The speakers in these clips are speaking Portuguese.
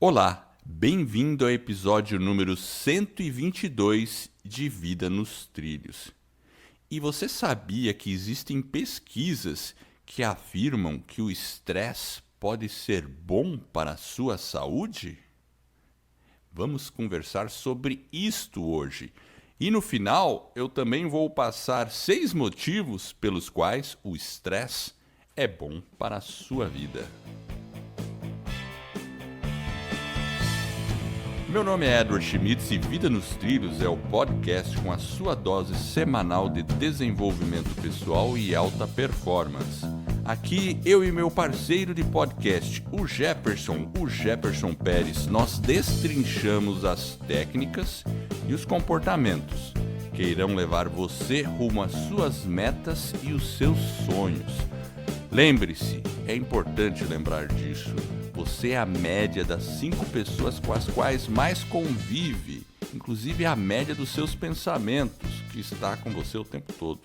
Olá, bem-vindo ao episódio número 122 de Vida nos Trilhos. E você sabia que existem pesquisas que afirmam que o estresse pode ser bom para a sua saúde? Vamos conversar sobre isto hoje. E no final, eu também vou passar 6 motivos pelos quais o estresse é bom para a sua vida. Meu nome é Edward Schmitz e Vida nos Trilhos é o podcast com a sua dose semanal de desenvolvimento pessoal e alta performance. Aqui, eu e meu parceiro de podcast, o Jefferson Pérez, nós destrinchamos as técnicas e os comportamentos que irão levar você rumo às suas metas e os seus sonhos. Lembre-se, é importante lembrar disso. Você é a média das 5 pessoas com as quais mais convive, inclusive a média dos seus pensamentos, que está com você o tempo todo.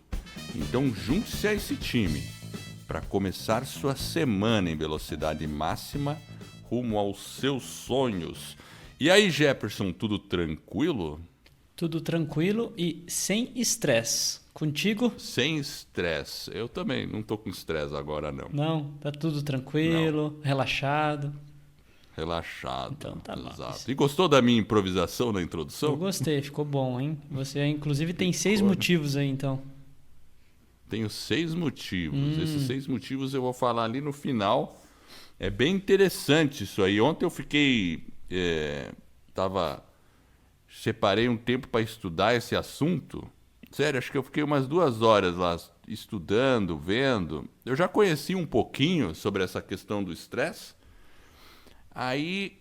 Então junte-se a esse time para começar sua semana em velocidade máxima rumo aos seus sonhos. E aí, Jefferson, tudo tranquilo? Tudo tranquilo e sem estresse. Contigo? Sem estresse. Eu também não tô com estresse agora, não. Não, tá tudo tranquilo, relaxado. Relaxado. Então tá bom. Exato. E gostou da minha improvisação na introdução? Eu gostei, ficou bom, hein? Você, inclusive, tem 6 Ficou, né? motivos aí, então. Tenho 6 motivos. Esses 6 motivos eu vou falar ali no final. É bem interessante isso aí. Ontem eu fiquei... Separei um tempo para estudar esse assunto. Sério, acho que eu fiquei umas 2 horas lá estudando, vendo. Eu já conheci um pouquinho sobre essa questão do estresse. Aí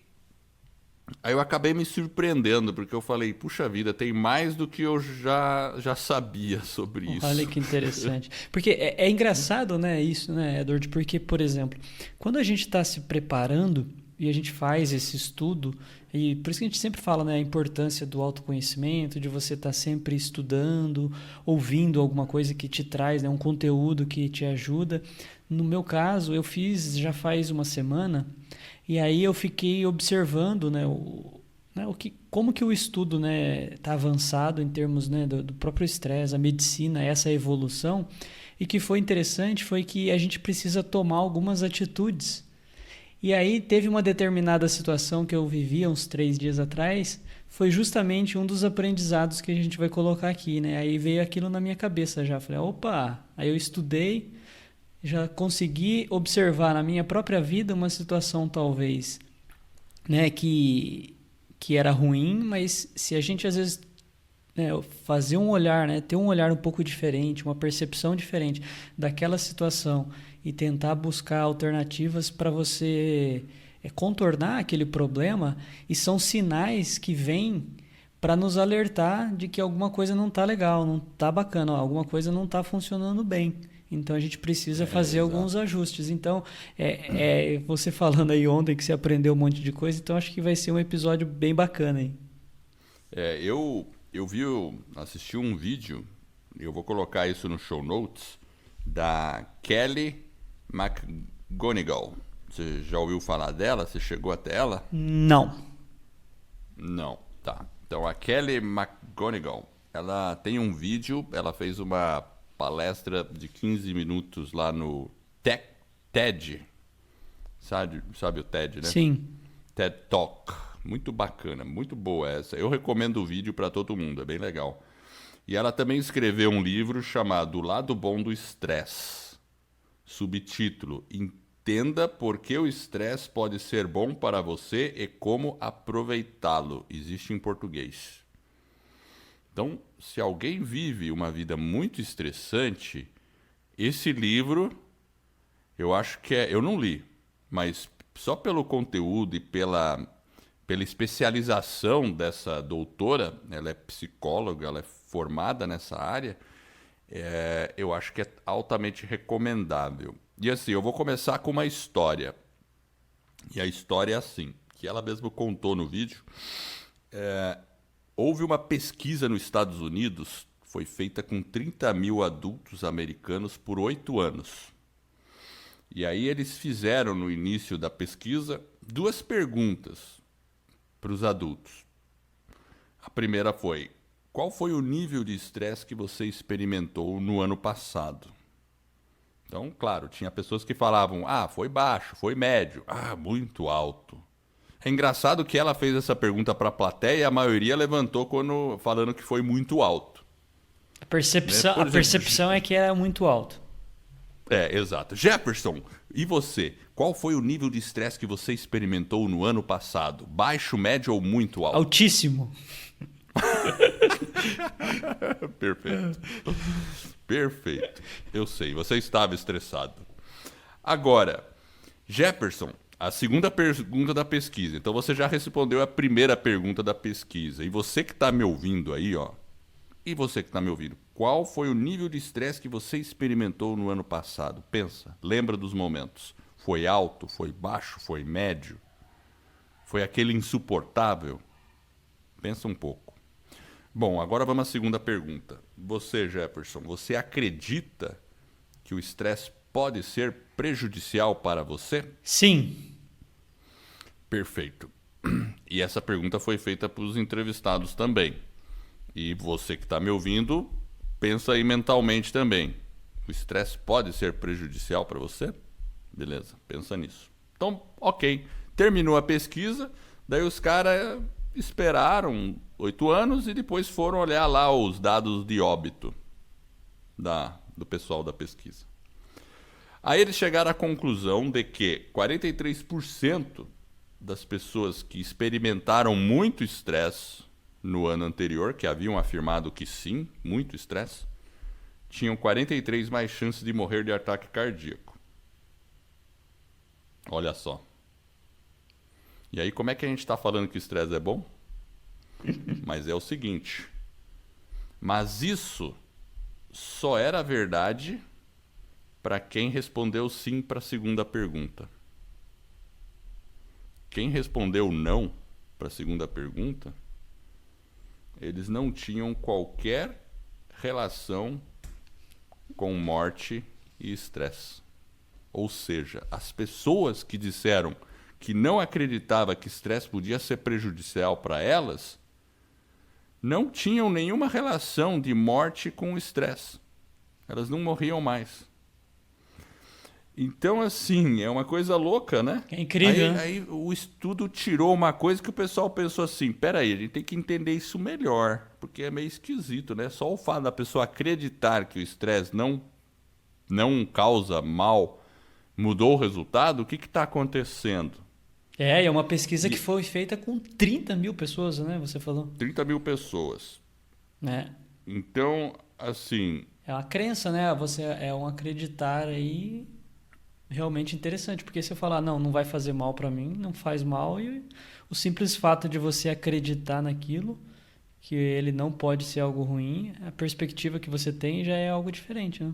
eu acabei me surpreendendo, porque eu falei, puxa vida, tem mais do que eu já sabia sobre isso. Olha que interessante. Porque é engraçado, né, isso, né, Edward? Porque, por exemplo, quando a gente está se preparando e a gente faz esse estudo, e por isso que a gente sempre fala, né, a importância do autoconhecimento, de você estar sempre estudando, ouvindo alguma coisa que te traz, né, um conteúdo que te ajuda. No meu caso, eu fiz já faz uma semana, e aí eu fiquei observando, né, como que o estudo, né, está avançado em termos, né, do próprio estresse, a medicina, essa evolução. E que foi interessante foi que a gente precisa tomar algumas atitudes. E aí teve uma determinada situação que eu vivi há uns 3 dias atrás, foi justamente um dos aprendizados que a gente vai colocar aqui, né? Aí veio aquilo na minha cabeça já, falei, opa, aí eu estudei, já consegui observar na minha própria vida uma situação talvez, né, que era ruim, mas se a gente às vezes, né, fazer um olhar, né, ter um olhar um pouco diferente, uma percepção diferente daquela situação e tentar buscar alternativas para você contornar aquele problema, e são sinais que vêm para nos alertar de que alguma coisa não está legal, não está bacana, alguma coisa não está funcionando bem. Então a gente precisa fazer alguns ajustes. Então, você falando aí ontem que você aprendeu um monte de coisa, então acho que vai ser um episódio bem bacana aí. Eu assisti um vídeo, eu vou colocar isso no show notes, da Kelly McGonigal. Você já ouviu falar dela? Você chegou até ela? Não. Não, tá. Então a Kelly McGonigal, ela tem um vídeo, ela fez uma palestra de 15 minutos lá no TED. Sabe o TED, né? Sim. TED Talk. Muito bacana, muito boa essa. Eu recomendo o vídeo para todo mundo, é bem legal. E ela também escreveu um livro chamado O Lado Bom do Estresse. Subtítulo: Entenda por que o estresse pode ser bom para você e como aproveitá-lo. Existe em português. Então, se alguém vive uma vida muito estressante, esse livro, eu acho que eu não li, mas só pelo conteúdo e pela especialização dessa doutora, ela é psicóloga, ela é formada nessa área, eu acho que é altamente recomendável. E assim, eu vou começar com uma história. E a história é assim, que ela mesma contou no vídeo. Houve uma pesquisa nos Estados Unidos, foi feita com 30 mil adultos americanos por 8 anos. E aí eles fizeram, no início da pesquisa, 2 perguntas. para os adultos. A primeira foi: qual foi o nível de estresse que você experimentou no ano passado? Então, claro, tinha pessoas que falavam: foi baixo, foi médio, muito alto. É engraçado que ela fez essa pergunta para a plateia e a maioria levantou falando que foi muito alto. A percepção é que era muito alto. Exato. Jefferson, e você? Qual foi o nível de estresse que você experimentou no ano passado? Baixo, médio ou muito alto? Altíssimo. Perfeito. Perfeito. Eu sei, você estava estressado. Agora, Jefferson, a segunda pergunta da pesquisa. Então você já respondeu a primeira pergunta da pesquisa. E você que está me ouvindo aí, qual foi o nível de estresse que você experimentou no ano passado? Pensa, lembra dos momentos. Foi alto, foi baixo, foi médio? Foi aquele insuportável? Pensa um pouco. Bom, agora vamos à segunda pergunta. Você, Jefferson, você acredita que o estresse pode ser prejudicial para você? Sim. Perfeito. E essa pergunta foi feita para os entrevistados também. E você que está me ouvindo, pensa aí mentalmente também. O estresse pode ser prejudicial para você? Beleza, pensa nisso. Então, ok. Terminou a pesquisa, daí os caras esperaram 8 anos e depois foram olhar lá os dados de óbito do pessoal da pesquisa. Aí eles chegaram à conclusão de que 43% das pessoas que experimentaram muito estresse no ano anterior, que haviam afirmado que sim, muito estresse, tinham 43 mais chances de morrer de ataque cardíaco. Olha só. E aí, como é que a gente está falando que o estresse é bom? Mas é o seguinte. Mas isso só era verdade para quem respondeu sim para a segunda pergunta. Quem respondeu não para a segunda pergunta, eles não tinham qualquer relação com morte e estresse. Ou seja, as pessoas que disseram que não acreditava que estresse podia ser prejudicial para elas, não tinham nenhuma relação de morte com o estresse. Elas não morriam mais. Então, assim, é uma coisa louca, né? É incrível, né? Aí o estudo tirou uma coisa que o pessoal pensou assim: peraí, a gente tem que entender isso melhor, porque é meio esquisito, né? Só o fato da pessoa acreditar que o estresse não causa mal mudou o resultado, o que está acontecendo? É uma pesquisa que foi feita com 30 mil pessoas, né? Você falou. 30 mil pessoas. É. Então, assim... É uma crença, né? É um acreditar aí realmente interessante. Porque se eu falar, não vai fazer mal para mim, não faz mal. E o simples fato de você acreditar naquilo, que ele não pode ser algo ruim, a perspectiva que você tem já é algo diferente, né?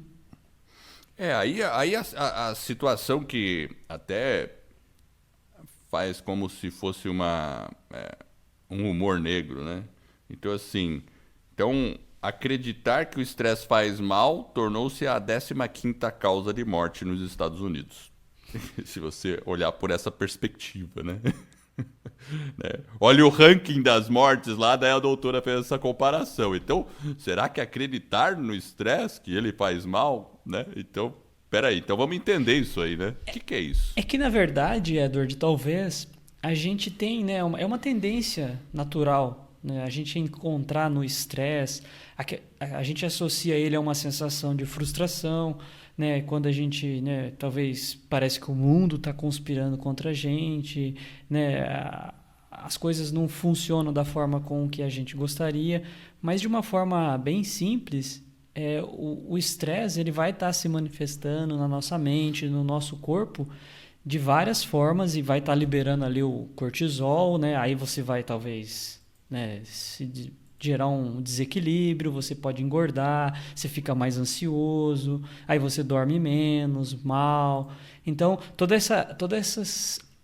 Aí a situação que até faz como se fosse um humor negro, né? Então, assim, acreditar que o estresse faz mal tornou-se a 15ª causa de morte nos Estados Unidos. Se você olhar por essa perspectiva, né? Olha o ranking das mortes lá, daí a doutora fez essa comparação. Então, será que acreditar no estresse, que ele faz mal, né? Então, peraí, então vamos entender isso aí, né? O que é isso? É que, na verdade, Edward, talvez a gente tem, né, é uma tendência natural, né? A gente encontrar no estresse, a gente associa ele a uma sensação de frustração, né? Quando a gente, né, talvez parece que o mundo está conspirando contra a gente, né? As coisas não funcionam da forma com que a gente gostaria, mas de uma forma bem simples, o estresse ele vai estar se manifestando na nossa mente, no nosso corpo, de várias formas e vai estar liberando ali o cortisol, né? Aí você vai talvez, né, gerar um desequilíbrio, você pode engordar, você fica mais ansioso, aí você dorme menos, mal. Então,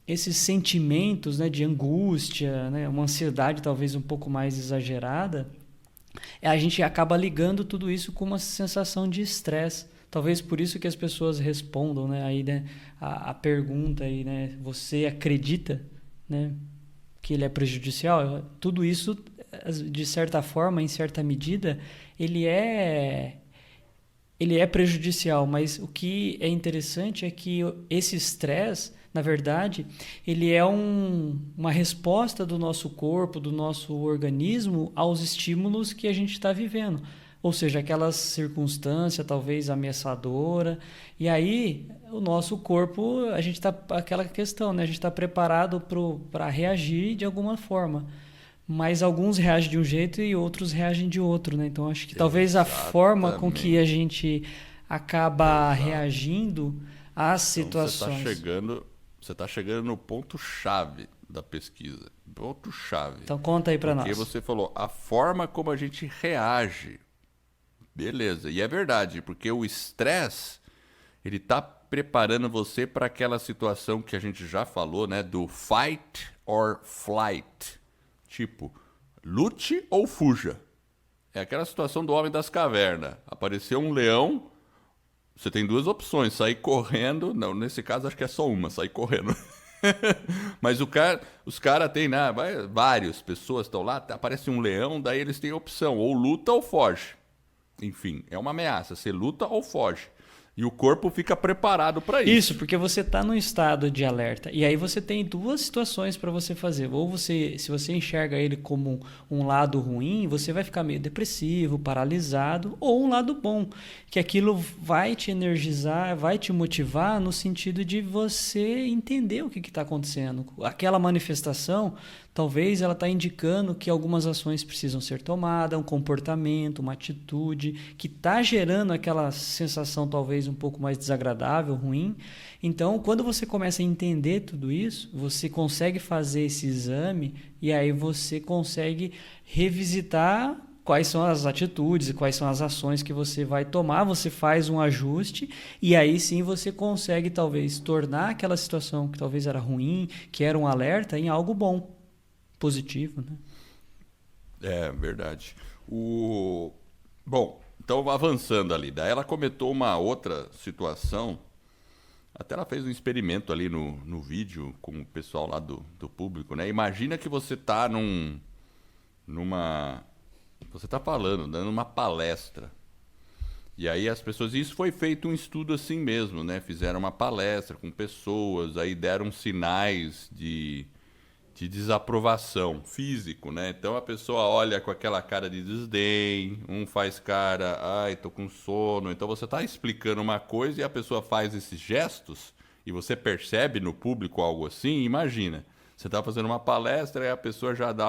esses sentimentos, né, de angústia, né, uma ansiedade talvez um pouco mais exagerada, a gente acaba ligando tudo isso com uma sensação de estresse. Talvez por isso que as pessoas respondam, né, aí, né, a pergunta aí, né, você acredita, né? que ele é prejudicial. Tudo isso, de certa forma, em certa medida, ele é prejudicial, mas o que é interessante é que esse estresse, na verdade, ele é uma resposta do nosso corpo, do nosso organismo aos estímulos que a gente está vivendo. Ou seja, aquela circunstância talvez ameaçadora. E aí, o nosso corpo, a gente está, aquela questão, né? A gente está preparado para reagir de alguma forma. Mas alguns reagem de um jeito e outros reagem de outro, né? Então, acho que talvez a forma com que a gente acaba reagindo às situações... Você está chegando no ponto-chave da pesquisa. Ponto-chave. Então, conta aí para nós. Porque você falou a forma como a gente reage. Beleza. E é verdade, porque o estresse, ele está preparando você para aquela situação que a gente já falou, né? Do fight or flight. Tipo, lute ou fuja. É aquela situação do homem das cavernas. Apareceu um leão, você tem duas opções, sair correndo. Não, nesse caso acho que é só uma, sair correndo. Mas os caras têm, né? Várias pessoas estão lá, aparece um leão, daí eles têm a opção, ou luta ou foge. Enfim, é uma ameaça, você luta ou foge. E o corpo fica preparado para isso. Isso, porque você está num estado de alerta. E aí você tem duas situações para você fazer. Ou se você enxerga ele como um lado ruim, você vai ficar meio depressivo, paralisado. Ou um lado bom, que aquilo vai te energizar, vai te motivar no sentido de você entender o que está acontecendo. Aquela manifestação, talvez ela está indicando que algumas ações precisam ser tomadas, um comportamento, uma atitude, que está gerando aquela sensação talvez um pouco mais desagradável, ruim. Então, quando você começa a entender tudo isso, você consegue fazer esse exame e aí você consegue revisitar quais são as atitudes e quais são as ações que você vai tomar, você faz um ajuste e aí sim você consegue talvez tornar aquela situação que talvez era ruim, que era um alerta, em algo bom, positivo, né? É, verdade. Bom, então avançando ali, daí ela comentou uma outra situação, até ela fez um experimento ali no vídeo com o pessoal lá do público, né? Imagina que você tá você tá falando, dando uma palestra. E aí as pessoas... Isso foi feito um estudo assim mesmo, né? Fizeram uma palestra com pessoas, aí deram sinais de desaprovação físico, né? Então a pessoa olha com aquela cara de desdém, um faz cara, ai, tô com sono. Então você tá explicando uma coisa e a pessoa faz esses gestos e você percebe no público algo assim. Imagina, você tá fazendo uma palestra e a pessoa já dá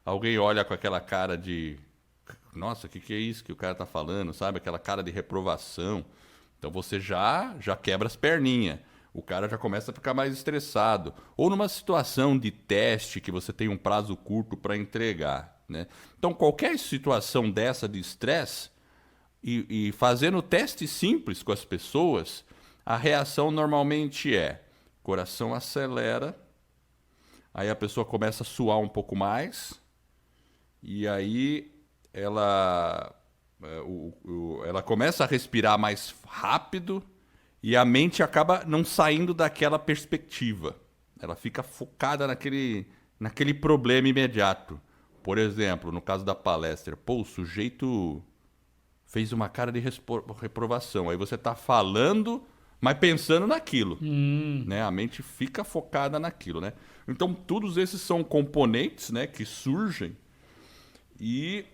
alguém olha com aquela cara de... Nossa, o que é isso que o cara tá falando, sabe? Aquela cara de reprovação. Então você já quebra as perninhas. O cara já começa a ficar mais estressado. Ou numa situação de teste que você tem um prazo curto para entregar, né? Então qualquer situação dessa de estresse, e fazendo teste simples com as pessoas, a reação normalmente é: coração acelera, aí a pessoa começa a suar um pouco mais, e aí ela começa a respirar mais rápido e a mente acaba não saindo daquela perspectiva. Ela fica focada naquele problema imediato. Por exemplo, no caso da palestra, o sujeito fez uma cara de reprovação. Aí você está falando, mas pensando naquilo. Né? A mente fica focada naquilo, né? Então, todos esses são componentes, né, que surgem. E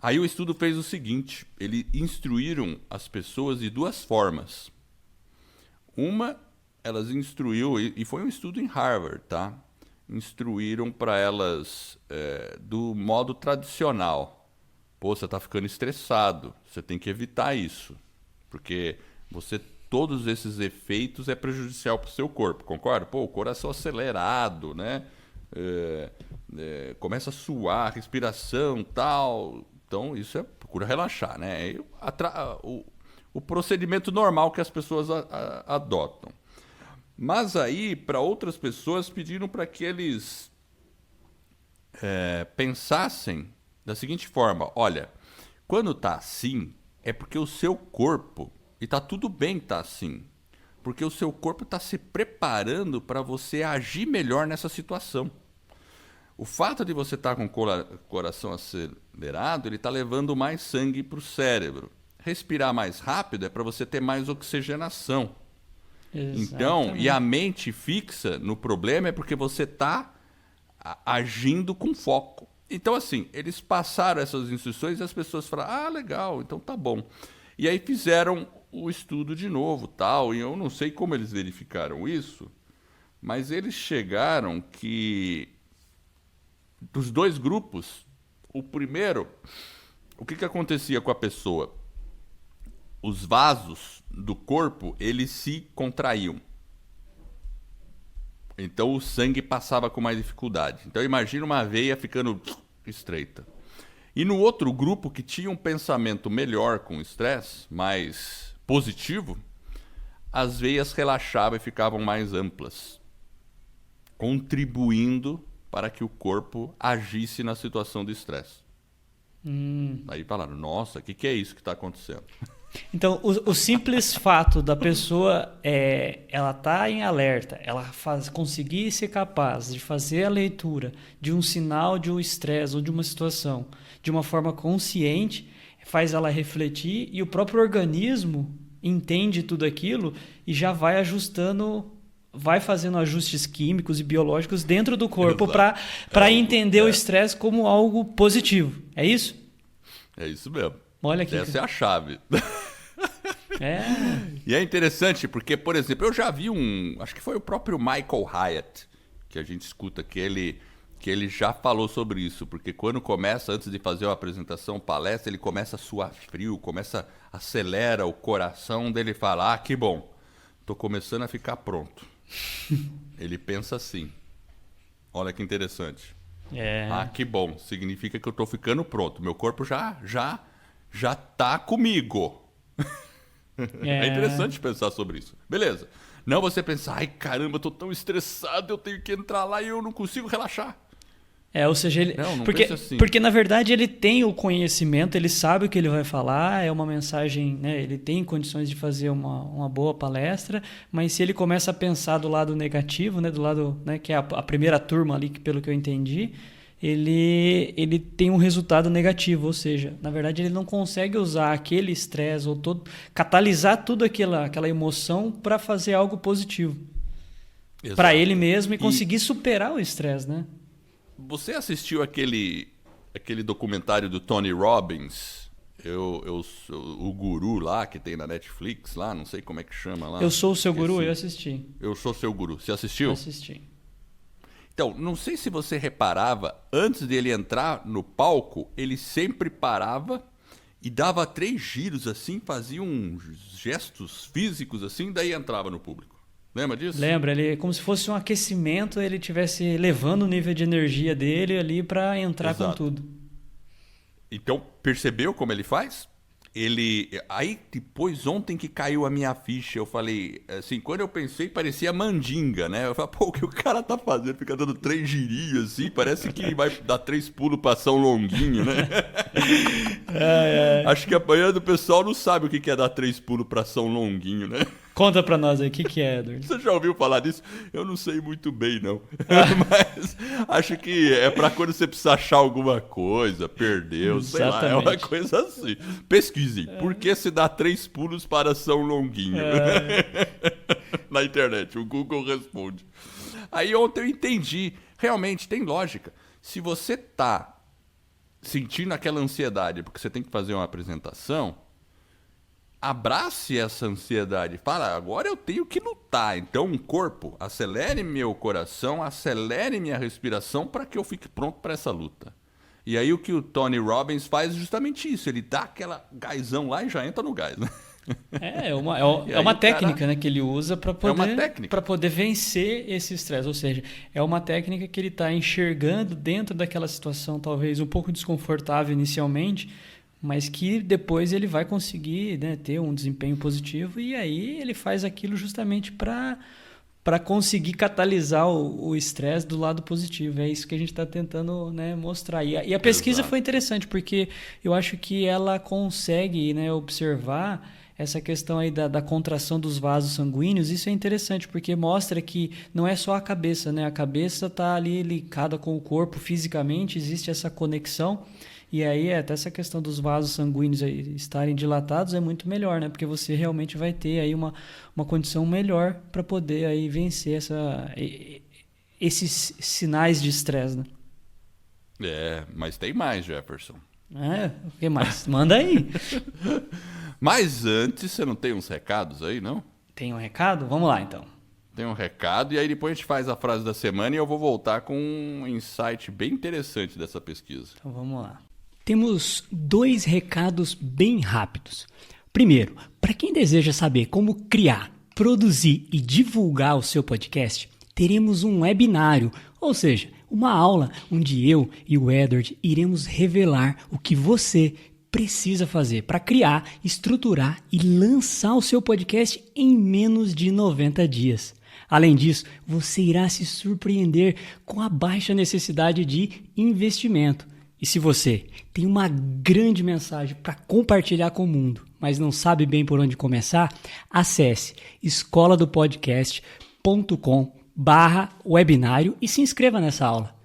aí o estudo fez o seguinte: eles instruíram as pessoas de duas formas. Uma, elas instruiu, e foi um estudo em Harvard, tá? Instruíram para elas do modo tradicional. Pô, você tá ficando estressado, você tem que evitar isso, porque todos esses efeitos é prejudicial para o seu corpo, concorda? Pô, o coração acelerado, né? Começa a suar, respiração, tal. Então, isso procura relaxar, né? O procedimento normal que as pessoas adotam. Mas aí, para outras pessoas, pediram para que eles pensassem da seguinte forma: olha, quando tá assim, é porque o seu corpo, e tá tudo bem tá assim, porque o seu corpo está se preparando para você agir melhor nessa situação. O fato de você estar com o coração acelerado, ele está levando mais sangue para o cérebro. Respirar mais rápido é para você ter mais oxigenação. Exatamente. Então, e a mente fixa no problema é porque você está agindo com foco. Então, assim, eles passaram essas instruções e as pessoas falaram, legal, então tá bom. E aí fizeram o estudo de novo, tal, e eu não sei como eles verificaram isso, mas eles chegaram que dos dois grupos, o primeiro, o que acontecia com a pessoa? Os vasos do corpo, eles se contraíam. Então o sangue passava com mais dificuldade. Então imagina uma veia ficando estreita. E no outro grupo que tinha um pensamento melhor com o estresse, mais positivo, as veias relaxavam e ficavam mais amplas, contribuindo para que o corpo agisse na situação de estresse. Aí falaram, nossa, o que é isso que está acontecendo? Então, o simples fato da pessoa ela tá em alerta, ela conseguir ser capaz de fazer a leitura de um sinal de um estresse ou de uma situação de uma forma consciente, faz ela refletir e o próprio organismo entende tudo aquilo e já vai ajustando, vai fazendo ajustes químicos e biológicos dentro do corpo para entender o estresse como algo positivo. É isso? É isso mesmo. Olha aqui. Essa é a chave. É. E é interessante porque, por exemplo, eu já vi acho que foi o próprio Michael Hyatt, que a gente escuta, que ele já falou sobre isso, porque quando começa, antes de fazer uma apresentação, palestra, ele começa a suar frio, acelera o coração dele e fala, que bom, tô começando a ficar pronto. Ele pensa assim, olha que interessante. Que bom, significa que eu tô ficando pronto, meu corpo já tá comigo. É interessante pensar sobre isso. Beleza. Não você pensar, caramba, eu tô tão estressado, eu tenho que entrar lá e eu não consigo relaxar. Ou seja, ele... não assim. Porque na verdade ele tem o conhecimento, ele sabe o que ele vai falar, é uma mensagem, né? Ele tem condições de fazer uma boa palestra, mas se ele começa a pensar do lado negativo, né? Do lado, né? Que é a primeira turma ali, pelo que eu entendi, ele tem um resultado negativo, ou seja, na verdade ele não consegue usar aquele estresse ou catalisar tudo aquela emoção para fazer algo positivo para ele mesmo e conseguir superar o estresse, né? Você assistiu aquele documentário do Tony Robbins? O guru lá que tem na Netflix lá, não sei como é que chama lá. Eu sou o seu guru, eu assisti. Eu sou seu guru. Você assistiu? Eu assisti. Então, não sei se você reparava, antes dele entrar no palco, ele sempre parava e dava 3 giros assim, fazia uns gestos físicos assim, daí entrava no público. Lembra disso? Lembra, ele como se fosse um aquecimento, ele estivesse levando o nível de energia dele ali para entrar com tudo. Então, percebeu como ele faz? Aí depois, ontem que caiu a minha ficha, eu falei, assim, quando eu pensei, parecia mandinga, né? Eu falei, o que o cara tá fazendo? Fica dando 3 girinhos assim, parece que vai dar 3 pulos pra São Longuinho, né? Acho que a maioria do pessoal não sabe o que é dar 3 pulos pra São Longuinho, né? Conta pra nós aí, o que é, Edward? Você já ouviu falar disso? Eu não sei muito bem, não. Mas acho que é pra quando você precisa achar alguma coisa, perdeu, sei lá, é uma coisa assim. Pesquisem, por que se dá 3 pulos para São Longuinho? Na internet, o Google responde. Aí ontem eu entendi, realmente tem lógica. Se você tá sentindo aquela ansiedade porque você tem que fazer uma apresentação, abrace essa ansiedade. Fala, agora eu tenho que lutar. Então, corpo, acelere meu coração, acelere minha respiração para que eu fique pronto para essa luta. E aí o que o Tony Robbins faz é justamente isso. Ele dá aquela gásão lá e já entra no gás, né? É uma técnica, né, que ele usa para poder vencer esse estresse. Ou seja, é uma técnica que ele está enxergando dentro daquela situação talvez um pouco desconfortável inicialmente, mas que depois ele vai conseguir, né, ter um desempenho positivo e aí ele faz aquilo justamente para conseguir catalisar o estresse do lado positivo. É isso que a gente está tentando, né, mostrar. E a pesquisa foi interessante porque eu acho que ela consegue, né, observar essa questão aí da contração dos vasos sanguíneos, isso é interessante, porque mostra que não é só a cabeça, né? A cabeça está ali ligada com o corpo fisicamente, existe essa conexão, e aí até essa questão dos vasos sanguíneos aí estarem dilatados é muito melhor, né? Porque você realmente vai ter aí uma condição melhor para poder aí vencer esses sinais de estresse, né? Mas tem mais, Jefferson. O que mais? Manda aí. Mas antes, você não tem uns recados aí, não? Tem um recado? Vamos lá, então. Tem um recado e aí depois a gente faz a frase da semana e eu vou voltar com um insight bem interessante dessa pesquisa. Então vamos lá. Temos 2 recados bem rápidos. Primeiro, para quem deseja saber como criar, produzir e divulgar o seu podcast, teremos um webinário, ou seja, uma aula onde eu e o Edward iremos revelar o que você precisa fazer para criar, estruturar e lançar o seu podcast em menos de 90 dias. Além disso, você irá se surpreender com a baixa necessidade de investimento. E se você tem uma grande mensagem para compartilhar com o mundo, mas não sabe bem por onde começar, acesse escoladopodcast.com/webinário e se inscreva nessa aula.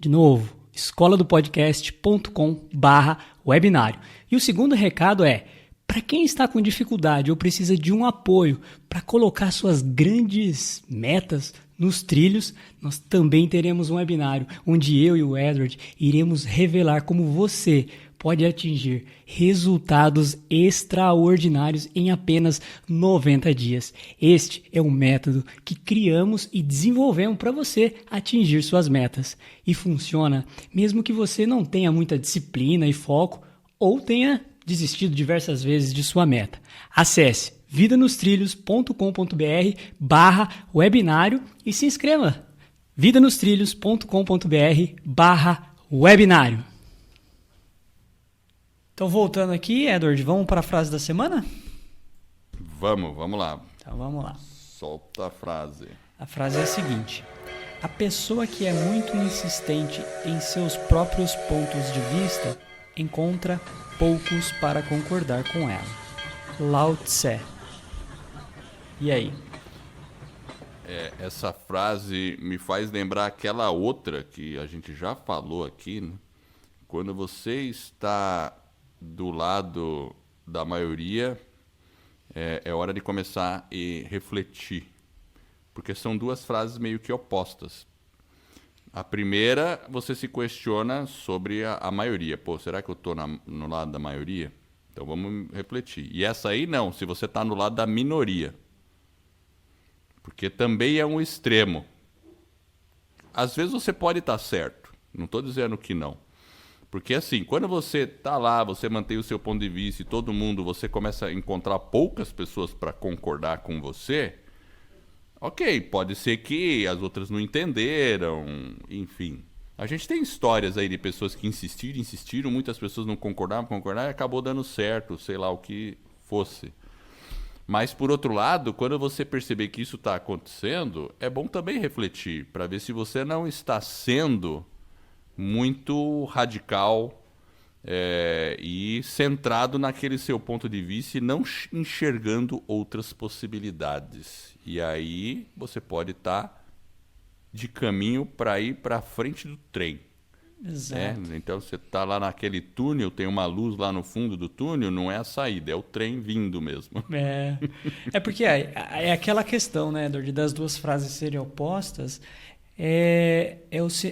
De novo, escoladopodcast.com/webinário. E o segundo recado é, para quem está com dificuldade ou precisa de um apoio para colocar suas grandes metas nos trilhos, nós também teremos um webinário onde eu e o Edward iremos revelar como você pode atingir resultados extraordinários em apenas 90 dias. Este é um método que criamos e desenvolvemos para você atingir suas metas. E funciona mesmo que você não tenha muita disciplina e foco ou tenha desistido diversas vezes de sua meta. Acesse vidanostrilhos.com.br/webinário e se inscreva. vidanostrilhos.com.br/webinário. Então, voltando aqui, Edward, vamos para a frase da semana? Vamos lá. Então, vamos lá. Solta a frase. A frase é a seguinte: a pessoa que é muito insistente em seus próprios pontos de vista encontra poucos para concordar com ela. Lao Tse. E aí? Essa frase me faz lembrar aquela outra que a gente já falou aqui, né? Quando você está do lado da maioria, é hora de começar e refletir. Porque são duas frases meio que opostas. A primeira, você se questiona sobre a maioria. Pô, será que eu estou no lado da maioria? Então vamos refletir. E essa aí não, se você está no lado da minoria. Porque também é um extremo. Às vezes você pode estar certo. Não estou dizendo que não. Porque assim, quando você está lá, você mantém o seu ponto de vista e todo mundo, você começa a encontrar poucas pessoas para concordar com você, ok, pode ser que as outras não entenderam, enfim. A gente tem histórias aí de pessoas que insistiram, muitas pessoas não concordaram e acabou dando certo, sei lá o que fosse. Mas, por outro lado, quando você perceber que isso está acontecendo, é bom também refletir, para ver se você não está sendo muito radical e centrado naquele seu ponto de vista e não enxergando outras possibilidades. E aí você pode estar de caminho para ir para frente do trem. Exato. Então você está lá naquele túnel, tem uma luz lá no fundo do túnel, não é a saída, é o trem vindo mesmo. Porque é aquela questão, né, Edward, das duas frases serem opostas.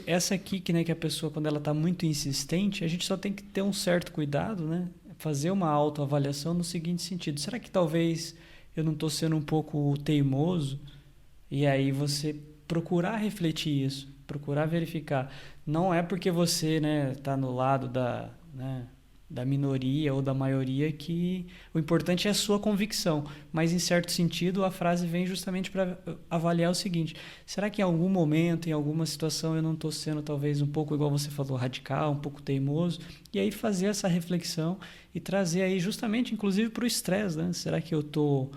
Essa aqui que, né, que a pessoa, quando ela está muito insistente, a gente só tem que ter um certo cuidado, né? Fazer uma autoavaliação no seguinte sentido: será que talvez eu não estou sendo um pouco teimoso? E aí você procurar refletir isso, procurar verificar. Não é porque você, né, está no lado da minoria ou da maioria que o importante é a sua convicção, mas em certo sentido a frase vem justamente para avaliar o seguinte: será que em algum momento, em alguma situação eu não estou sendo talvez um pouco, igual você falou, radical, um pouco teimoso? E aí fazer essa reflexão e trazer aí justamente inclusive para o estresse, né? Será que eu estou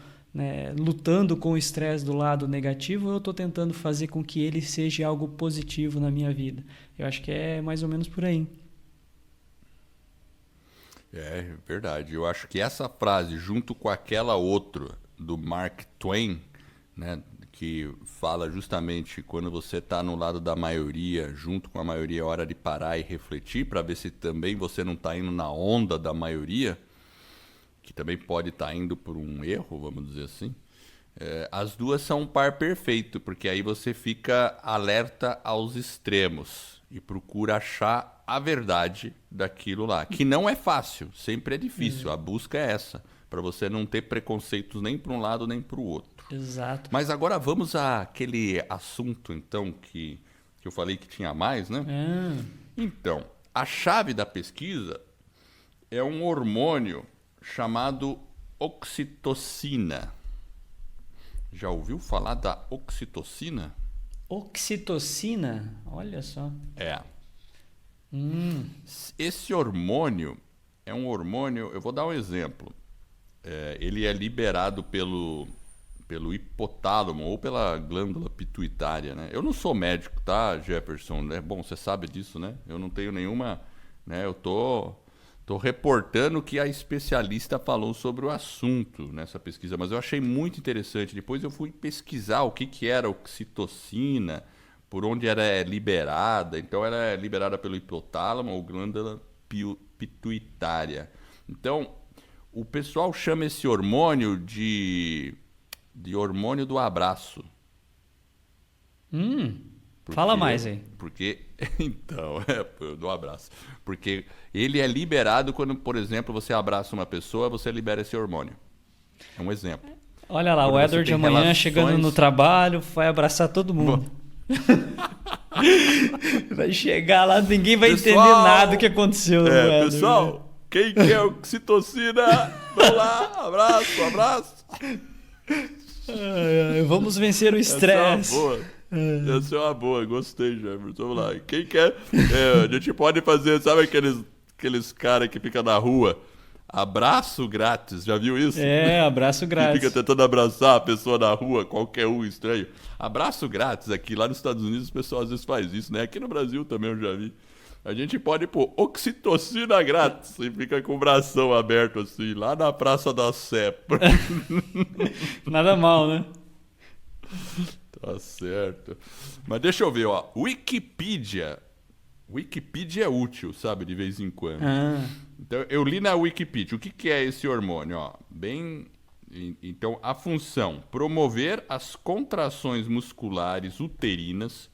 lutando com o estresse do lado negativo ou eu estou tentando fazer com que ele seja algo positivo na minha vida? Eu acho que é mais ou menos por aí. É verdade. Eu acho que essa frase, junto com aquela outra do Mark Twain, né, que fala justamente quando você está no lado da maioria, junto com a maioria, é hora de parar e refletir para ver se também você não está indo na onda da maioria, que também pode estar indo por um erro, vamos dizer assim. As duas são um par perfeito, porque aí você fica alerta aos extremos e procura achar a verdade daquilo lá, que não é fácil, sempre é difícil. A busca é essa, para você não ter preconceitos nem para um lado nem para o outro. Exato. Mas agora vamos àquele assunto, então, que eu falei que tinha mais, né? Então, a chave da pesquisa é um hormônio chamado oxitocina. Já ouviu falar da oxitocina? Oxitocina? Olha só. Esse hormônio é um hormônio, eu vou dar um exemplo. Ele é liberado pelo hipotálamo ou pela glândula pituitária, né? Eu não sou médico, tá, Jefferson? Bom, você sabe disso, né? Eu não tenho nenhuma... né? Eu tô reportando o que a especialista falou sobre o assunto nessa pesquisa, mas eu achei muito interessante. Depois eu fui pesquisar o que era oxitocina, por onde era liberada. Então, ela é liberada pelo hipotálamo ou glândula pituitária. Então, o pessoal chama esse hormônio de hormônio do abraço. Fala mais aí. Porque, então, do abraço. Porque ele é liberado quando, por exemplo, você abraça uma pessoa, você libera esse hormônio. É um exemplo. Olha lá, Quando o você Edward tem amanhã relações- chegando no trabalho, vai abraçar todo mundo. Vai chegar lá, ninguém vai entender nada do que aconteceu. Edward, pessoal, quem quer oxitocina? Vamos lá, abraço. Vamos vencer o estresse. Essa é uma boa, gostei, Jefferson. Vamos lá. Quem quer? A gente pode fazer, sabe aqueles caras que ficam na rua? Abraço grátis, já viu isso? Abraço Que grátis. fica tentando abraçar a pessoa na rua, qualquer um estranho. Abraço grátis aqui, lá nos Estados Unidos o pessoal às vezes faz isso, né? Aqui no Brasil também eu já vi. A gente pode pôr oxitocina grátis e fica com o bração aberto assim, lá na Praça da Sé. Nada mal, né? Tá certo. Mas deixa eu ver, ó. Wikipedia é útil, sabe, de vez em quando. Então, eu li na Wikipedia. O que é esse hormônio? Ó, então, a função: promover as contrações musculares uterinas,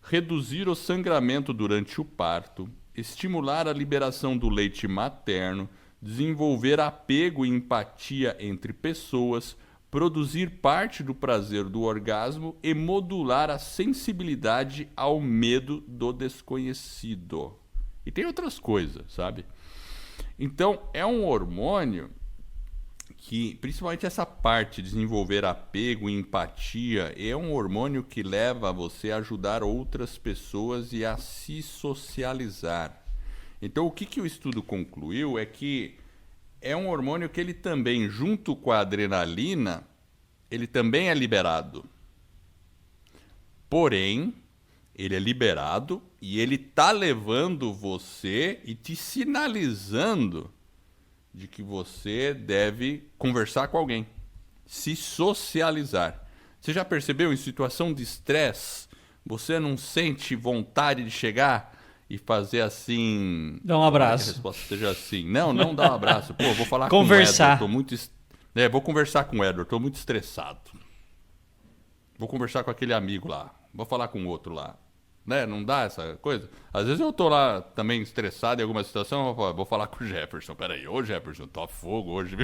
reduzir o sangramento durante o parto, estimular a liberação do leite materno, desenvolver apego e empatia entre pessoas, produzir parte do prazer do orgasmo e modular a sensibilidade ao medo do desconhecido. E tem outras coisas, sabe? Então, é um hormônio que, principalmente essa parte de desenvolver apego e empatia, é um hormônio que leva você a ajudar outras pessoas e a se socializar. Então, o que o estudo concluiu é que é um hormônio que ele também, junto com a adrenalina, ele também é liberado. Porém, ele é liberado e ele está levando você e te sinalizando de que você deve conversar com alguém, se socializar. Você já percebeu, em situação de estresse, você não sente vontade de chegar e fazer assim... Dá um abraço. Que a resposta seja assim. Não dá um abraço. Pô, vou falar Conversar. com o Edward. Vou conversar com o Edward, estou muito estressado. Vou conversar com aquele amigo lá. Vou falar com o outro lá. Né? Não dá essa coisa? Às vezes eu tô lá também estressado em alguma situação, eu vou falar com o Jefferson. Peraí, ô Jefferson, tô a fogo hoje.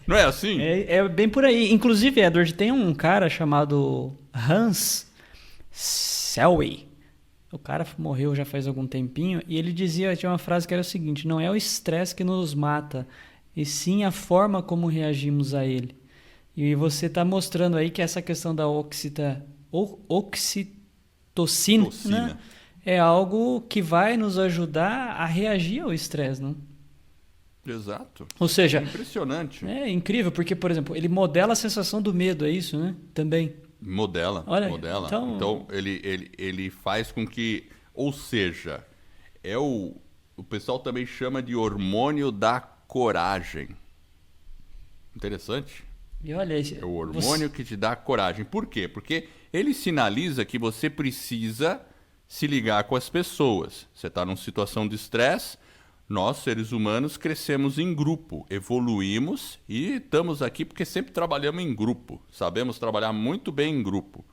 Não é assim? É bem por aí. Inclusive, Edward, tem um cara chamado Hans Selway. O cara morreu já faz algum tempinho e ele tinha uma frase que era o seguinte: não é o estresse que nos mata, e sim a forma como reagimos a ele. E você está mostrando aí que essa questão da oxitocina, né, é algo que vai nos ajudar a reagir ao estresse, não? Exato. Ou seja, é impressionante. É incrível, porque, por exemplo, ele modela a sensação do medo, é isso, né? Também. Modela. Então ele faz com que, ou seja, é o o pessoal também chama de hormônio da coragem. Interessante. E olha, É o hormônio que te dá coragem. Por quê? Porque ele sinaliza que você precisa se ligar com as pessoas. Você está numa situação de estresse, nós, seres humanos, crescemos em grupo, evoluímos e estamos aqui porque sempre trabalhamos em grupo. Sabemos trabalhar muito bem em grupo.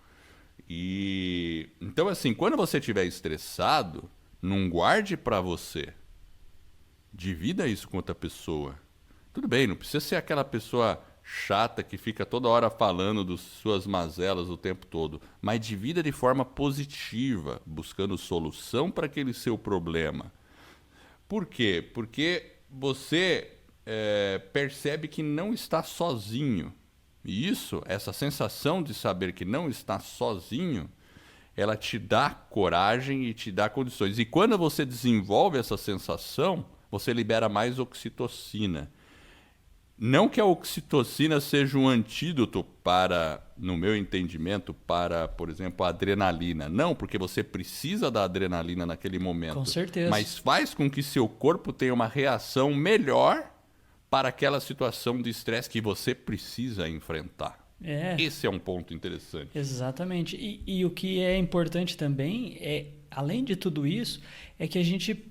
E então, assim, quando você estiver estressado, não guarde para você. Divida isso com outra pessoa. Tudo bem, não precisa ser aquela pessoa chata que fica toda hora falando das suas mazelas o tempo todo, mas divida de forma positiva, buscando solução para aquele seu problema. Por quê? Porque você percebe que não está sozinho. E isso, essa sensação de saber que não está sozinho, ela te dá coragem e te dá condições. E quando você desenvolve essa sensação, você libera mais oxitocina. Não que a oxitocina seja um antídoto para, no meu entendimento, para, por exemplo, a adrenalina. Não, porque você precisa da adrenalina naquele momento. Com certeza. Mas faz com que seu corpo tenha uma reação melhor para aquela situação de estresse que você precisa enfrentar. Esse é um ponto interessante. Exatamente. E o que é importante também, além de tudo isso, é que a gente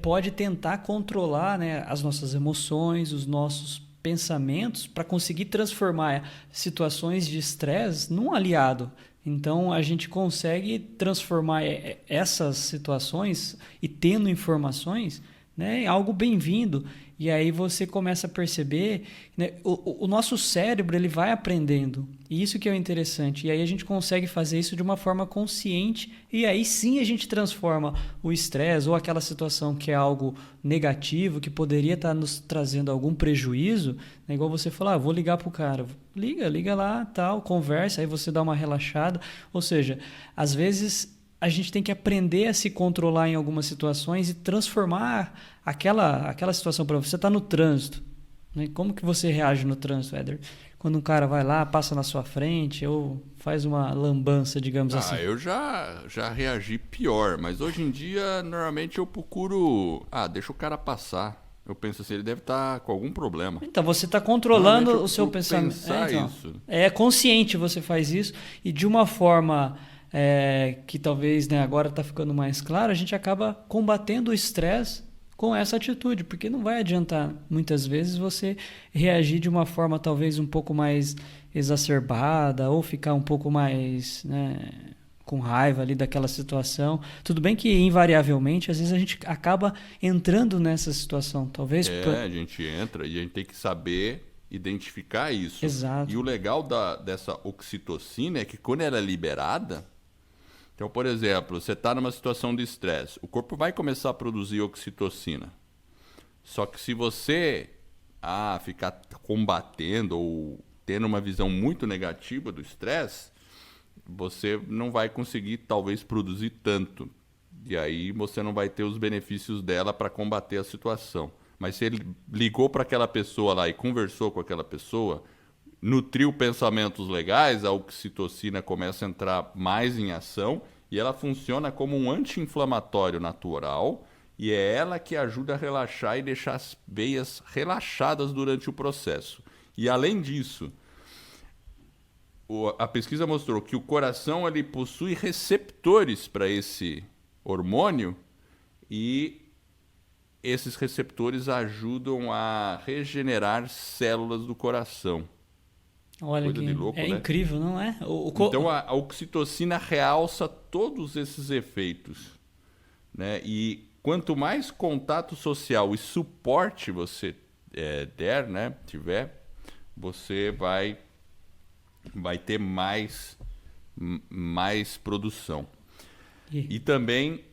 pode tentar controlar, né, as nossas emoções, os nossos pensamentos para conseguir transformar situações de estresse num aliado. Então, a gente consegue transformar essas situações e tendo informações, né, em algo bem-vindo. E aí você começa a perceber, né, o nosso cérebro ele vai aprendendo. E isso que é o interessante. E aí a gente consegue fazer isso de uma forma consciente. E aí sim a gente transforma o estresse ou aquela situação que é algo negativo, que poderia estar nos trazendo algum prejuízo. Né, igual você falou, vou ligar para o cara. Liga lá, tal, conversa, aí você dá uma relaxada. Ou seja, às vezes a gente tem que aprender a se controlar em algumas situações e transformar aquela situação. Para você está no trânsito, né? Como que você reage no trânsito, Éder? Quando um cara vai lá, passa na sua frente ou faz uma lambança, digamos assim. Eu já reagi pior, mas hoje em dia normalmente eu procuro, deixa o cara passar. Eu penso assim, ele deve estar com algum problema. Então, você está controlando o seu pensamento. Isso. É consciente, você faz isso e de uma forma que talvez, né, agora está ficando mais claro, a gente acaba combatendo o estresse com essa atitude, porque não vai adiantar muitas vezes você reagir de uma forma talvez um pouco mais exacerbada ou ficar um pouco mais, né, com raiva ali daquela situação. Tudo bem que invariavelmente às vezes a gente acaba entrando nessa situação, talvez a gente entra e a gente tem que saber identificar isso. Exato. E o legal dessa oxitocina é que quando ela é liberada, então, por exemplo, você está numa situação de estresse, o corpo vai começar a produzir oxitocina. Só que se você ficar combatendo ou tendo uma visão muito negativa do estresse, você não vai conseguir, talvez, produzir tanto. E aí você não vai ter os benefícios dela para combater a situação. Mas se ele ligou para aquela pessoa lá e conversou com aquela pessoa, nutriu pensamentos legais, a oxitocina começa a entrar mais em ação e ela funciona como um anti-inflamatório natural e é ela que ajuda a relaxar e deixar as veias relaxadas durante o processo. E além disso, a pesquisa mostrou que o coração ele possui receptores para esse hormônio e esses receptores ajudam a regenerar células do coração. Olha, coisa de louco, né? Incrível, não é? Então a oxitocina realça todos esses efeitos, né? E quanto mais contato social e suporte você tiver, você vai ter mais produção. E também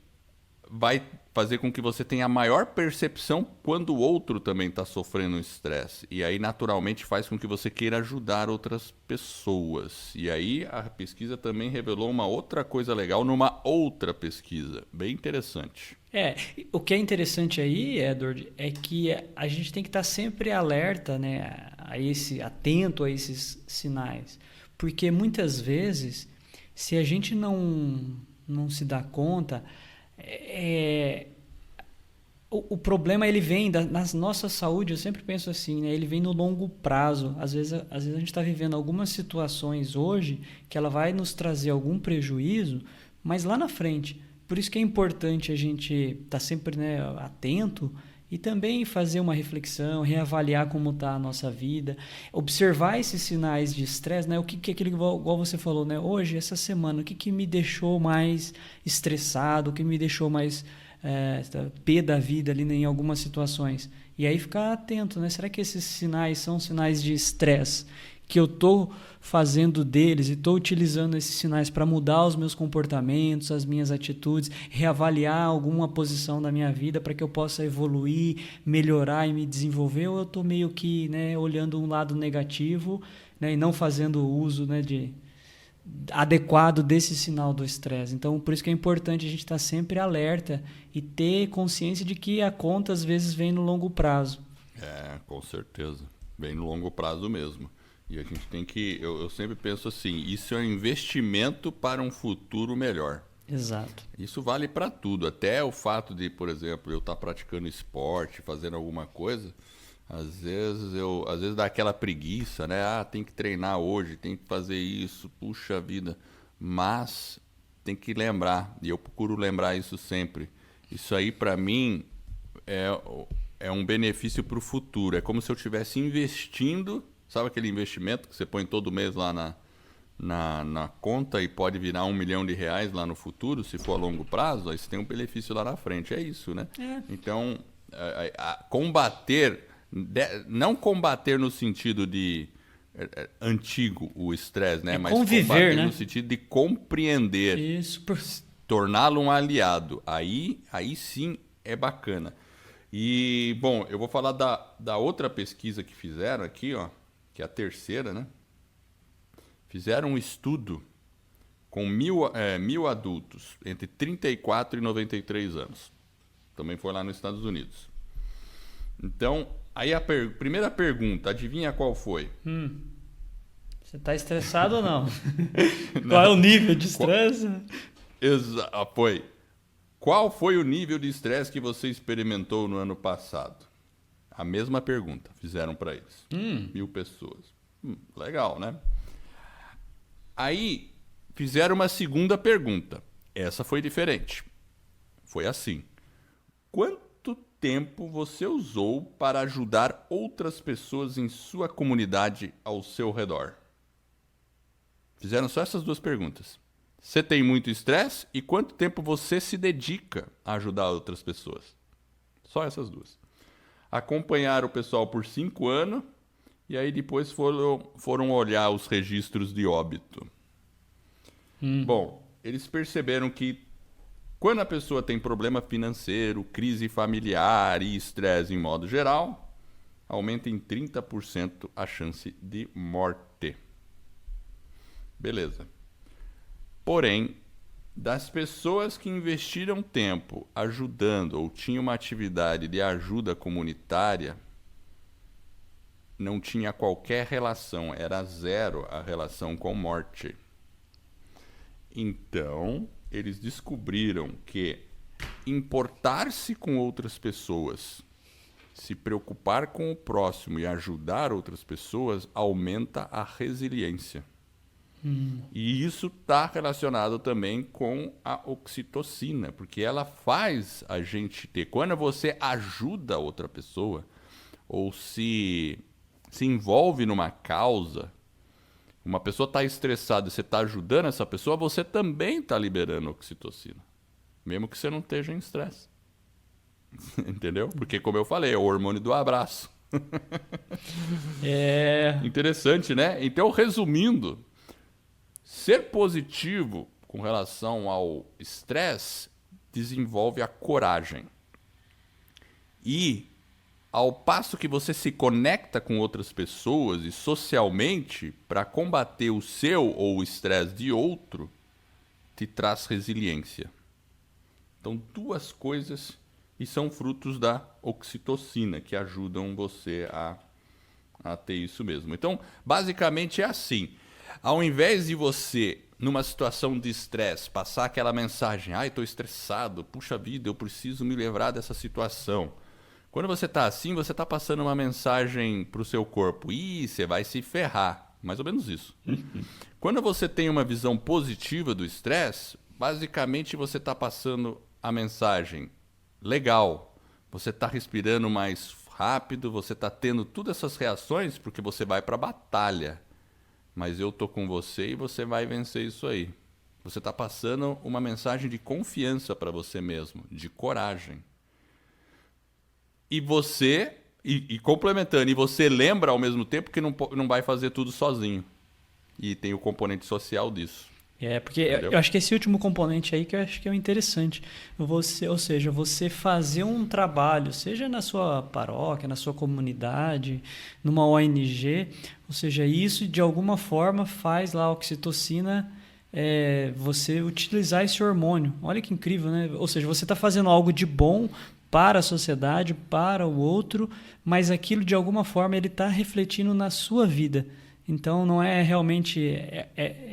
vai fazer com que você tenha maior percepção quando o outro também está sofrendo estresse. E aí, naturalmente, faz com que você queira ajudar outras pessoas. E aí, a pesquisa também revelou uma outra coisa legal numa outra pesquisa. Bem interessante. O que é interessante aí, Edward, é que a gente tem que estar sempre alerta, né, atento a esses sinais. Porque muitas vezes, se a gente não se dá conta, O problema, ele vem na nossa saúde, eu sempre penso assim, né? Ele vem no longo prazo. Às vezes a gente está vivendo algumas situações hoje que ela vai nos trazer algum prejuízo, mas lá na frente. Por isso que é importante a gente estar sempre, né, atento e também fazer uma reflexão, reavaliar como está a nossa vida, observar esses sinais de estresse, né? O que aquele, igual você falou, né? Hoje, essa semana, o que me deixou mais estressado, o que me deixou mais pé da vida ali, né, em algumas situações. E aí ficar atento, né? Será que esses sinais são sinais de estresse que eu estou fazendo deles e estou utilizando esses sinais para mudar os meus comportamentos, as minhas atitudes, reavaliar alguma posição da minha vida para que eu possa evoluir, melhorar e me desenvolver, ou eu estou meio que, né, olhando um lado negativo, né, e não fazendo uso, né, adequado desse sinal do estresse. Então, por isso que é importante a gente estar sempre alerta e ter consciência de que a conta às vezes vem no longo prazo. Com certeza. Vem no longo prazo mesmo. E a gente tem que... Eu sempre penso assim, isso é um investimento para um futuro melhor. Exato. Isso vale para tudo. Até o fato de, por exemplo, eu estar praticando esporte, fazendo alguma coisa... Às vezes dá aquela preguiça, né? Tem que treinar hoje, tem que fazer isso, puxa vida. Mas tem que lembrar, e eu procuro lembrar isso sempre. Isso aí, para mim, é um benefício para o futuro. É como se eu estivesse investindo, sabe aquele investimento que você põe todo mês lá na conta e pode virar R$1 milhão lá no futuro, se for a longo prazo, aí você tem um benefício lá na frente. É isso, né? Então, combater... Não combater no sentido de antigo o estresse, né? Mas conviver, combater, né? No sentido de compreender, isso, torná-lo um aliado. Aí sim é bacana. E, bom, eu vou falar da outra pesquisa que fizeram aqui, ó, que é a terceira, né? Fizeram um estudo com 1.000 adultos entre 34 e 93 anos. Também foi lá nos Estados Unidos. Então, aí a primeira pergunta, adivinha qual foi? Você está estressado ou não? Qual é o nível de estresse? Foi. Qual foi o nível de estresse que você experimentou no ano passado? A mesma pergunta fizeram para eles. 1.000 pessoas. Legal, né? Aí fizeram uma segunda pergunta. Essa foi diferente. Foi assim. Quanto tempo você usou para ajudar outras pessoas em sua comunidade ao seu redor? Fizeram só essas duas perguntas. Você tem muito estresse e quanto tempo você se dedica a ajudar outras pessoas? Só essas duas. Acompanharam o pessoal por 5 anos e aí depois foram olhar os registros de óbito. Bom, eles perceberam que quando a pessoa tem problema financeiro, crise familiar e estresse em modo geral, aumenta em 30% a chance de morte. Beleza. Porém, das pessoas que investiram tempo ajudando ou tinham uma atividade de ajuda comunitária, não tinha qualquer relação, era zero a relação com morte. Então, eles descobriram que importar-se com outras pessoas, se preocupar com o próximo e ajudar outras pessoas aumenta a resiliência. E isso está relacionado também com a oxitocina, porque ela faz a gente ter... Quando você ajuda outra pessoa ou se envolve numa causa, uma pessoa está estressada e você está ajudando essa pessoa, você também está liberando oxitocina, mesmo que você não esteja em estresse. Entendeu? Porque, como eu falei, é o hormônio do abraço. Interessante, né? Então, resumindo, ser positivo com relação ao estresse desenvolve a coragem. E, ao passo que você se conecta com outras pessoas e socialmente para combater o seu ou o estresse de outro, te traz resiliência. Então, duas coisas, e são frutos da oxitocina, que ajudam você a ter isso mesmo. Então, basicamente é assim. Ao invés de você, numa situação de estresse, passar aquela mensagem, estou estressado, puxa vida, eu preciso me livrar dessa situação. Quando você está assim, você está passando uma mensagem para o seu corpo, você vai se ferrar. Mais ou menos isso. Quando você tem uma visão positiva do estresse, basicamente você está passando a mensagem legal. Você está respirando mais rápido, você está tendo todas essas reações porque você vai para a batalha. Mas eu tô com você e você vai vencer isso aí. Você está passando uma mensagem de confiança para você mesmo, de coragem. E você... E complementando, e você lembra ao mesmo tempo que não vai fazer tudo sozinho. E tem o componente social disso. Porque eu acho que esse último componente aí que eu acho que é o interessante. Ou seja, você fazer um trabalho, seja na sua paróquia, na sua comunidade, numa ONG, ou seja, isso de alguma forma faz lá a oxitocina, você utilizar esse hormônio. Olha que incrível, né? Ou seja, você está fazendo algo de bom para a sociedade, para o outro, mas aquilo de alguma forma ele está refletindo na sua vida. Então não é realmente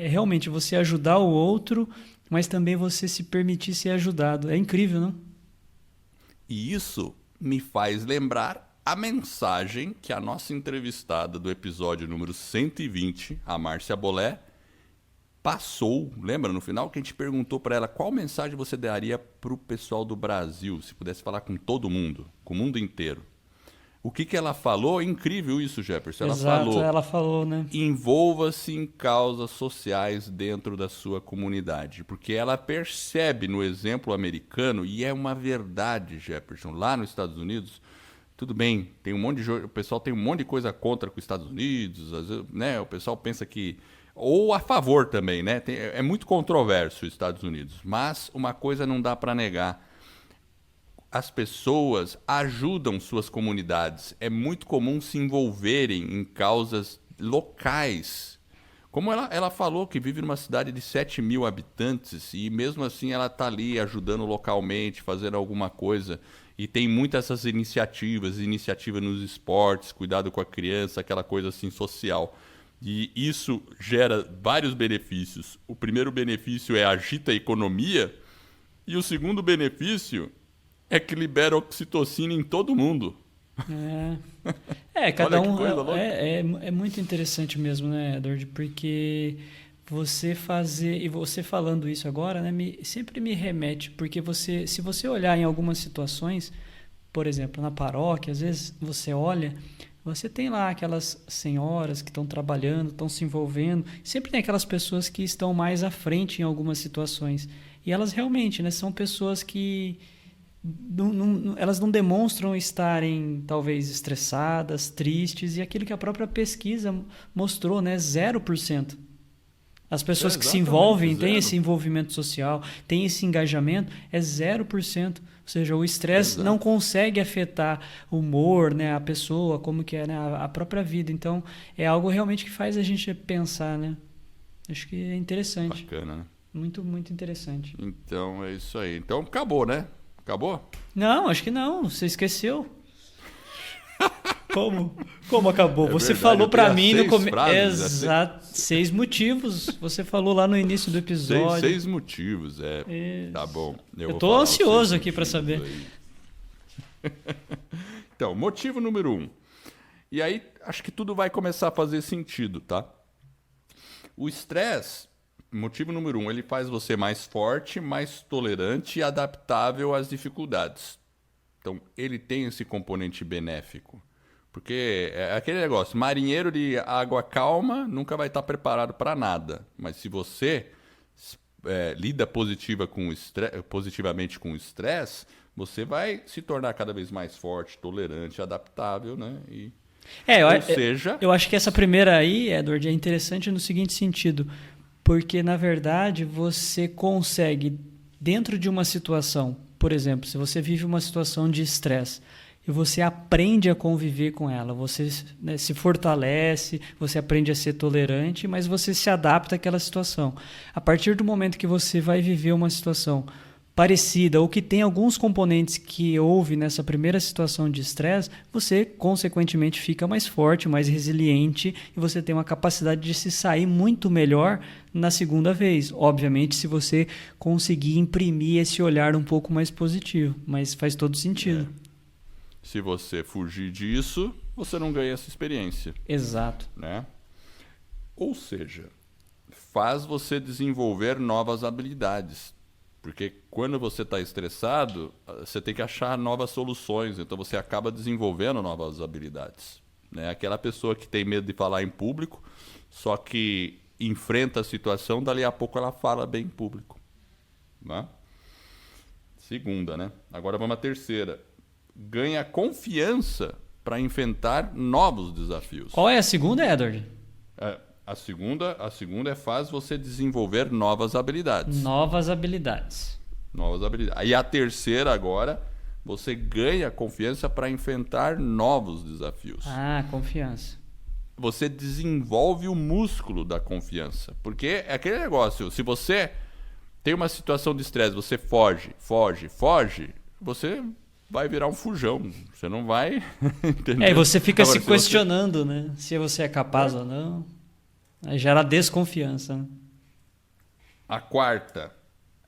realmente você ajudar o outro, mas também você se permitir ser ajudado. É incrível, não? E isso me faz lembrar a mensagem que a nossa entrevistada do episódio número 120, a Márcia Bolé, passou. Lembra no final que a gente perguntou para ela qual mensagem você daria para o pessoal do Brasil, se pudesse falar com todo mundo, com o mundo inteiro. O que ela falou? É incrível isso, Jefferson. Ela falou, né? Envolva-se em causas sociais dentro da sua comunidade. Porque ela percebe no exemplo americano, e é uma verdade, Jefferson, lá nos Estados Unidos, tudo bem, o pessoal tem um monte de coisa contra os Estados Unidos, às vezes, né? O pessoal pensa que... Ou a favor também, né? É muito controverso os Estados Unidos. Mas uma coisa não dá para negar. As pessoas ajudam suas comunidades. É muito comum se envolverem em causas locais. Como ela falou que vive numa cidade de 7 mil habitantes e mesmo assim ela está ali ajudando localmente, fazendo alguma coisa. E tem muitas essas iniciativa nos esportes, cuidado com a criança, aquela coisa assim social. E isso gera vários benefícios. O primeiro benefício é agita a economia e o segundo benefício é que libera oxitocina em todo mundo. Cada um. É muito interessante mesmo, né, Edward? Porque você fazer, e você falando isso agora, né, sempre me remete, porque se você olhar em algumas situações, por exemplo, na paróquia, às vezes você olha, você tem lá aquelas senhoras que estão trabalhando, estão se envolvendo, sempre tem aquelas pessoas que estão mais à frente em algumas situações. E elas realmente, né, são pessoas que elas não demonstram estarem talvez estressadas, tristes, e aquilo que a própria pesquisa mostrou, né, 0%. As pessoas que se envolvem, têm esse envolvimento social, têm esse engajamento, é 0%. Ou seja, o estresse não consegue afetar o humor, né, a pessoa, como que é, né, a própria vida. Então, é algo realmente que faz a gente pensar, né? Acho que é interessante. Bacana, né? Muito, muito interessante. Então, é isso aí. Então, acabou, né? Acabou? Não, acho que não. Você esqueceu. Como acabou? Você verdade, falou para mim no começo. Exato, 6 motivos. Você falou lá no início do episódio. 6 motivos, Isso. Tá bom. Eu tô ansioso aqui para saber. Então, motivo número 1. E aí, acho que tudo vai começar a fazer sentido, tá? O estresse, motivo número 1, ele faz você mais forte, mais tolerante e adaptável às dificuldades. Então, ele tem esse componente benéfico. Porque é aquele negócio, marinheiro de água calma nunca vai estar preparado para nada. Mas se você lida positivamente com o estresse, você vai se tornar cada vez mais forte, tolerante, adaptável, né? Eu acho que essa primeira aí, Edward, é interessante no seguinte sentido. Porque, na verdade, você consegue, dentro de uma situação, por exemplo, se você vive uma situação de estresse, e você aprende a conviver com ela, você, né, se fortalece, você aprende a ser tolerante, mas você se adapta àquela situação. A partir do momento que você vai viver uma situação parecida ou que tem alguns componentes que houve nessa primeira situação de estresse, você consequentemente fica mais forte, mais resiliente e você tem uma capacidade de se sair muito melhor na segunda vez. Obviamente, se você conseguir imprimir esse olhar um pouco mais positivo, mas faz todo sentido. Se você fugir disso, você não ganha essa experiência. Exato. Né? Ou seja, faz você desenvolver novas habilidades. Porque quando você está estressado, você tem que achar novas soluções. Então você acaba desenvolvendo novas habilidades. Né? Aquela pessoa que tem medo de falar em público, só que enfrenta a situação, dali a pouco ela fala bem em público. Né? Segunda, né? Agora vamos à terceira. Ganha confiança para enfrentar novos desafios. Qual é a segunda, Edward? A segunda faz você desenvolver novas habilidades. Novas habilidades. E a terceira agora, você ganha confiança para enfrentar novos desafios. Confiança. Você desenvolve o músculo da confiança. Porque é aquele negócio, se você tem uma situação de estresse, você foge, você vai virar um fujão. Você não vai... E você fica agora, se questionando, né? Se você é capaz ou não. Aí gera desconfiança. Né? A quarta.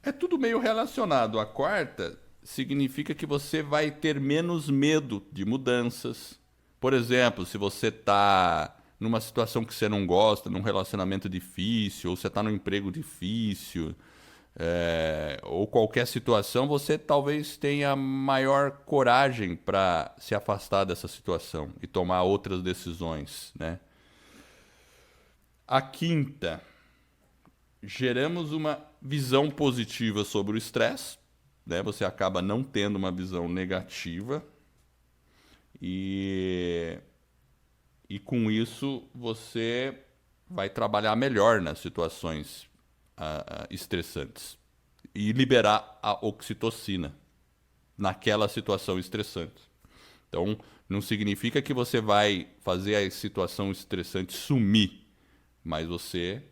É tudo meio relacionado. A quarta significa que você vai ter menos medo de mudanças. Por exemplo, se você está numa situação que você não gosta, num relacionamento difícil, ou você está num emprego difícil, ou qualquer situação, você talvez tenha maior coragem para se afastar dessa situação e tomar outras decisões, né? A quinta, geramos uma visão positiva sobre o estresse, né? Você acaba não tendo uma visão negativa e com isso você vai trabalhar melhor nas situações estressantes e liberar a oxitocina naquela situação estressante. Então, não significa que você vai fazer a situação estressante sumir, mas você,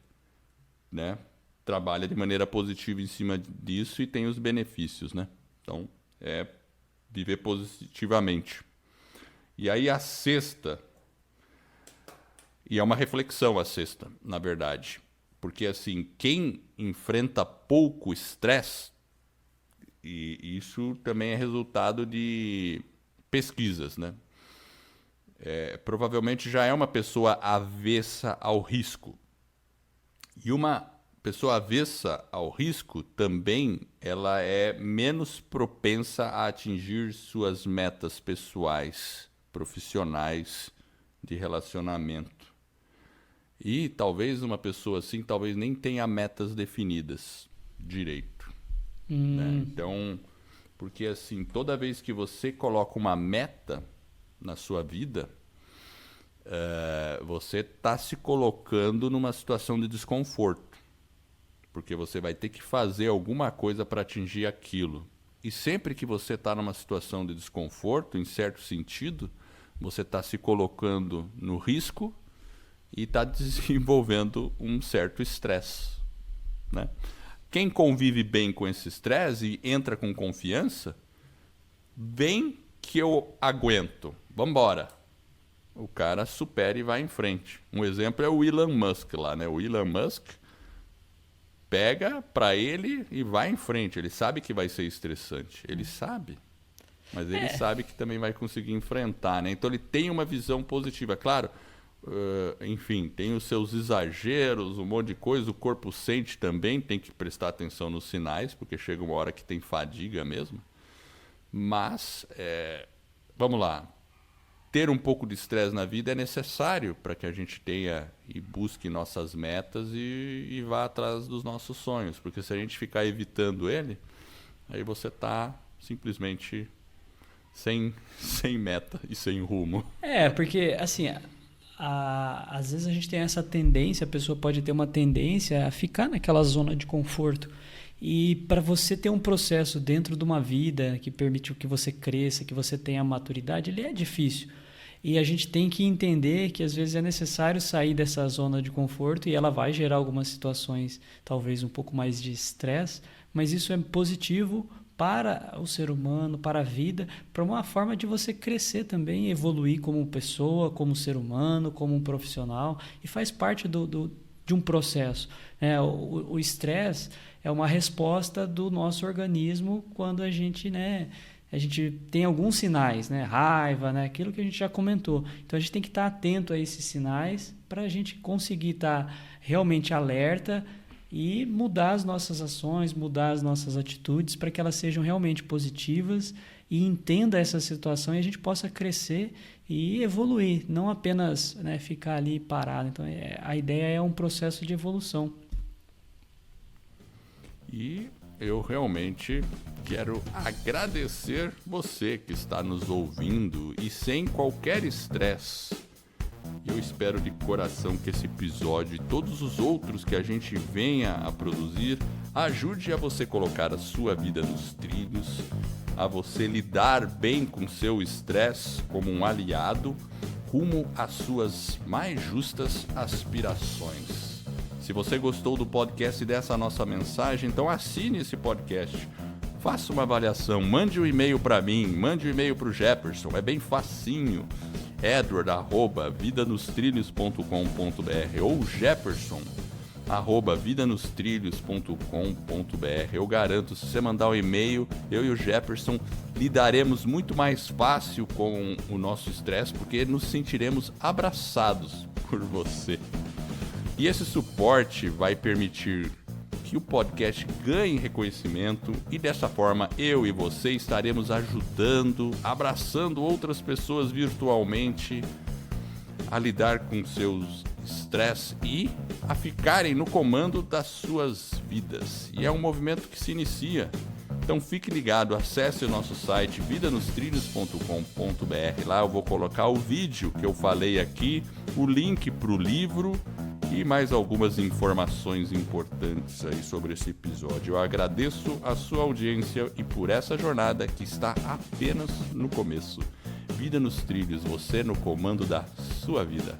né, trabalha de maneira positiva em cima disso e tem os benefícios, né? Então, é viver positivamente. E aí a sexta, e é uma reflexão a sexta, na verdade, porque assim, quem enfrenta pouco estresse, e isso também é resultado de pesquisas, né? Provavelmente já é uma pessoa avessa ao risco. E uma pessoa avessa ao risco também ela é menos propensa a atingir suas metas pessoais, profissionais, de relacionamento. E talvez uma pessoa assim talvez nem tenha metas definidas direito. Né? Então, porque assim, toda vez que você coloca uma meta na sua vida, você está se colocando numa situação de desconforto, porque você vai ter que fazer alguma coisa para atingir aquilo. E sempre que você está numa situação de desconforto, em certo sentido, você está se colocando no risco e está desenvolvendo um certo estresse, né? Quem convive bem com esse estresse e entra com confiança, bem que eu aguento, vamos embora. O cara supera e vai em frente. Um exemplo é o Elon Musk lá, né? O Elon Musk pega para ele e vai em frente. Ele sabe que vai ser estressante. Ele sabe. Mas ele sabe que também vai conseguir enfrentar, né? Então ele tem uma visão positiva. Claro, enfim, tem os seus exageros, um monte de coisa. O corpo sente também, tem que prestar atenção nos sinais, porque chega uma hora que tem fadiga mesmo. Mas, vamos lá. Ter um pouco de estresse na vida é necessário para que a gente tenha e busque nossas metas e vá atrás dos nossos sonhos. Porque se a gente ficar evitando ele, aí você está simplesmente sem meta e sem rumo. Porque assim, às vezes a gente tem essa tendência, a pessoa pode ter uma tendência a ficar naquela zona de conforto. E para você ter um processo dentro de uma vida que permite que você cresça, que você tenha maturidade, ele é difícil. E a gente tem que entender que às vezes é necessário sair dessa zona de conforto e ela vai gerar algumas situações talvez um pouco mais de estresse, mas isso é positivo para o ser humano, para a vida, para uma forma de você crescer também, evoluir como pessoa, como ser humano, como um profissional, e faz parte de um processo. O estresse é uma resposta do nosso organismo quando a gente tem alguns sinais, raiva, aquilo que a gente já comentou. Então a gente tem que estar atento a esses sinais para a gente conseguir estar realmente alerta e mudar as nossas ações, mudar as nossas atitudes para que elas sejam realmente positivas e entenda essa situação e a gente possa crescer e evoluir, não apenas ficar ali parado. Então a ideia é um processo de evolução. E eu realmente quero agradecer você que está nos ouvindo e sem qualquer estresse. Eu espero de coração que esse episódio e todos os outros que a gente venha a produzir ajude a você colocar a sua vida nos trilhos, a você lidar bem com seu estresse como um aliado rumo às suas mais justas aspirações. Se você gostou do podcast e dessa nossa mensagem, então assine esse podcast. Faça uma avaliação, mande um e-mail para mim, mande um e-mail para o Jefferson, é bem facinho. edward@vidanostrilhos.com.br ou jefferson@vidanostrilhos.com.br. Eu garanto, se você mandar um e-mail, eu e o Jefferson lidaremos muito mais fácil com o nosso estresse, porque nos sentiremos abraçados por você. E esse suporte vai permitir que o podcast ganhe reconhecimento e dessa forma eu e você estaremos ajudando, abraçando outras pessoas virtualmente a lidar com seus estresse e a ficarem no comando das suas vidas. E é um movimento que se inicia. Então fique ligado, acesse o nosso site vidanostrilhos.com.br. Lá eu vou colocar o vídeo que eu falei aqui, o link para o livro e mais algumas informações importantes aí sobre esse episódio. Eu agradeço a sua audiência e por essa jornada que está apenas no começo. Vida nos Trilhos, você no comando da sua vida.